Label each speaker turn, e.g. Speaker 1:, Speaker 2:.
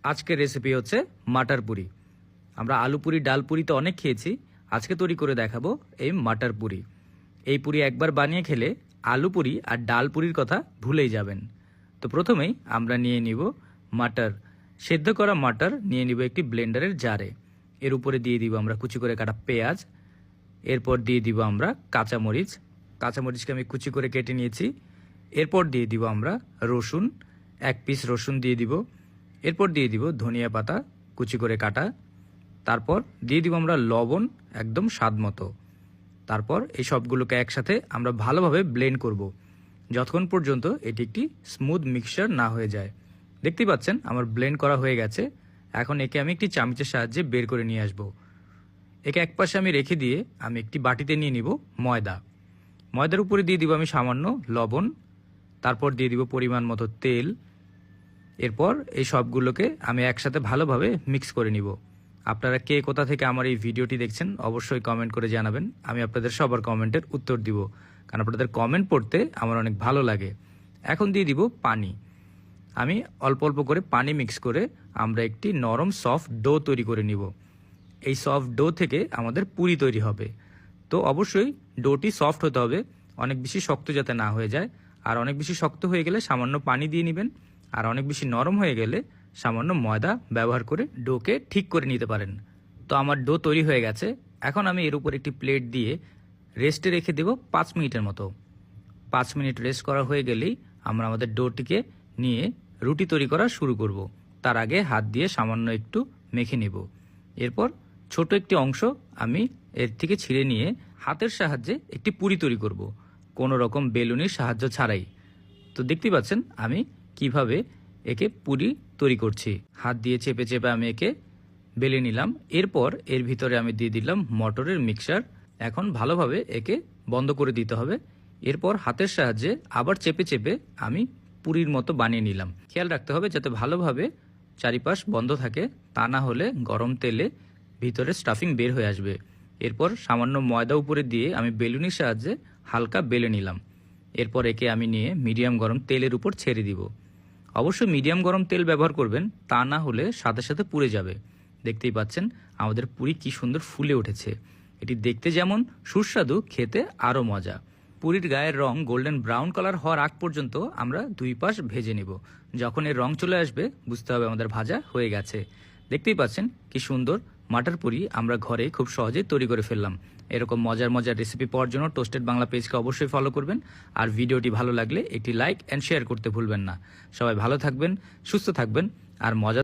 Speaker 1: আজকের রেসিপি হচ্ছে মাটার পুরি। আমরা আলু পুরি ডাল পুরি তো অনেক খেয়েছি, আজকে তৈরি করে দেখাবো এই মাটার পুরি। এই পুরি একবার বানিয়ে খেলে আলু পুরি আর ডাল পুরির কথা ভুলেই যাবেন। তো প্রথমেই আমরা নিয়ে নিব মাটার, সেদ্ধ করা মাটার নিয়ে নিব একটি ব্লেন্ডারের জারে। এর উপরে দিয়ে দিব আমরা কুচি করে কাটা পেঁয়াজ, এরপর দিয়ে দিব আমরা কাঁচামরিচ। কাঁচামরিচকে আমি কুচি করে কেটে নিয়েছি। এরপর দিয়ে দিব আমরা রসুন, 1 পিস রসুন দিয়ে দিব। এরপর দিয়ে দিব ধনিয়া পাতা কুচি করে কাটা। তারপর দিয়ে দিব আমরা লবণ একদম স্বাদ মতো। তারপর এই সবগুলোকে একসাথে আমরা ভালোভাবে ব্লেন্ড করব, যতক্ষণ পর্যন্ত এটি একটি স্মুথ মিক্সচার না হয়ে যায়। দেখতেই পাচ্ছেন আমার ব্লেন্ড করা হয়ে গেছে। এখন একে আমি একটি চামচের সাহায্যে বের করে নিয়ে আসব। একে একপাশে আমি রেখে দিয়ে আমি একটি বাটিতে নিয়ে নিব ময়দা। ময়দার উপরে দিয়ে দিব আমি সামান্য লবণ, তারপর দিয়ে দিব পরিমাণ মতো তেল। এরপর এই সবগুলোকে আমি একসাথে ভালোভাবে মিক্স করে নিব। আপনারা কে কোথা থেকে আমার এই ভিডিওটি দেখছেন অবশ্যই কমেন্ট করে জানাবেন। আমি আপনাদের সবার কমেন্টের উত্তর দিব, কারণ আপনাদের কমেন্ট পড়তে আমার অনেক ভালো লাগে। এখন দিয়ে দিব পানি। আমি অল্প অল্প করে পানি মিক্স করে আমরা একটি নরম সফট ডো তৈরি করে নিব। এই সফট ডো থেকে আমাদের পুরি তৈরি হবে। তো অবশ্যই ডোটি সফট হতে হবে, অনেক বেশি শক্ত যাতে না হয়ে যায়। আর অনেক বেশি শক্ত হয়ে গেলে সামান্য পানি দিয়ে নেবেন, আর অনেক বেশি নরম হয়ে গেলে সামান্য ময়দা ব্যবহার করে ডোকে ঠিক করে নিতে পারেন। তো আমার ডো তৈরি হয়ে গেছে। এখন আমি এর উপর একটি প্লেট দিয়ে রেস্টে রেখে দেব 5 মিনিটের মতো। 5 মিনিট রেস্ট করা হয়ে গেলেই আমরা আমাদের ডোটিকে নিয়ে রুটি তৈরি করা শুরু করব। তার আগে হাত দিয়ে সামান্য একটু মেখে নেব। এরপর ছোট একটি অংশ আমি এর থেকে ছিঁড়ে নিয়ে হাতের সাহায্যে একটি পুরি তৈরি করব, কোনো রকম বেলুনির সাহায্য ছাড়াই। তো দেখতে পাচ্ছেন আমি কিভাবে একে পুরি তৈরি করছি। হাত দিয়ে চেপে চেপে আমি একে বেলে নিলাম। এরপর এর ভিতরে আমি দিয়ে দিলাম মটরের মিক্সচার। এখন ভালোভাবে একে বন্ধ করে দিতে হবে। এরপর হাতের সাহায্যে আবার চেপে চেপে আমি পুরির মতো বানিয়ে নিলাম। খেয়াল রাখতে হবে যাতে ভালোভাবে চারিপাশ বন্ধ থাকে, তা না হলে গরম তেলে ভিতরে স্টাফিং বের হয়ে আসবে। এরপর সামান্য ময়দা উপরে দিয়ে আমি বেলুনির সাহায্যে হালকা বেলে নিলাম। এরপর একে আমি নিয়ে মিডিয়াম গরম তেলের উপর ছেড়ে দিব। অবশ্যই মিডিয়াম গরম তেল ব্যবহার করবেন, তা না হলে সাথে সাথে পুড়ে যাবে। দেখতেই পাচ্ছেন আমাদের পুরি কি সুন্দর ফুলে উঠেছে। এটি দেখতে যেমন সুস্বাদু, খেতে আরও মজা। পুরির গায়ের রং গোল্ডেন ব্রাউন কালার হওয়ার আগ পর্যন্ত আমরা 2 পাশ ভেজে নেব। যখন এর রং চলে আসবে বুঝতে হবে আমাদের ভাজা হয়ে গেছে। দেখতেই পাচ্ছেন কি সুন্দর মাটার পুরি আমরা ঘরে খুব সহজেই তৈরি করে ফেললাম। এরকম মজার মজার রেসিপি পাওয়ার জন্য টোস্টেড বাংলা পেজকে অবশ্যই ফলো করবেন। আর ভিডিওটি ভালো লাগলে একটি লাইক অ্যান্ড শেয়ার করতে ভুলবেন না। সবাই ভালো থাকবেন, সুস্থ থাকবেন আর মজা